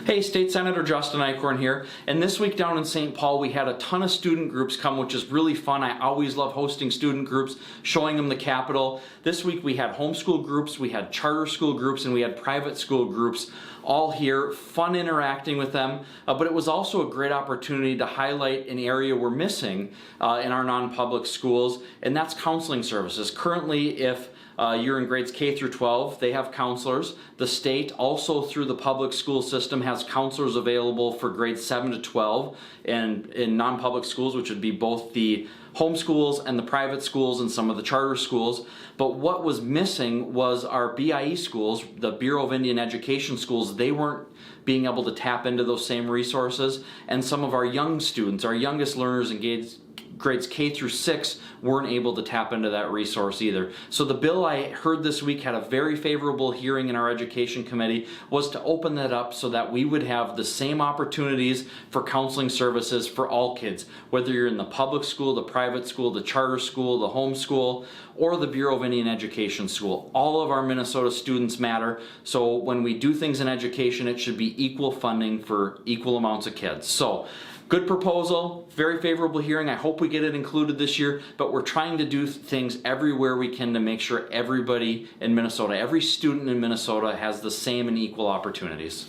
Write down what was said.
Hey, State Senator Justin Eichorn here, and this week down in St. Paul we had a ton of student groups come, which is really fun. I always love hosting student groups, showing them the Capitol. This week we had homeschool groups, we had charter school groups, and we had private school groups all here. Fun interacting with them, but it was also a great opportunity to highlight an area we're missing in our non-public schools, and that's counseling services. Currently, if you're in grades K through 12, they have counselors. The state also through the public school system has counselors available for grades 7 to 12 and in non-public schools, which would be both the homeschools and the private schools and some of the charter schools. But what was missing was our BIE schools, the Bureau of Indian Education schools. They weren't being able to tap into those same resources, and some of our young students, our youngest learners in grades K through 6 weren't able to tap into that resource either. So the bill I heard this week had a very favorable hearing in our education committee, was to open that up so that we would have the same opportunities for counseling services for all kids, whether you're in the public school, the private school, the charter school, the home school, or the Bureau of Indian Education school. All of our Minnesota students matter, so when we do things in education, it should be equal funding for equal amounts of kids. So, good proposal, very favorable hearing. I hope we get it included this year, but we're trying to do things everywhere we can to make sure everybody in Minnesota, every student in Minnesota has the same and equal opportunities.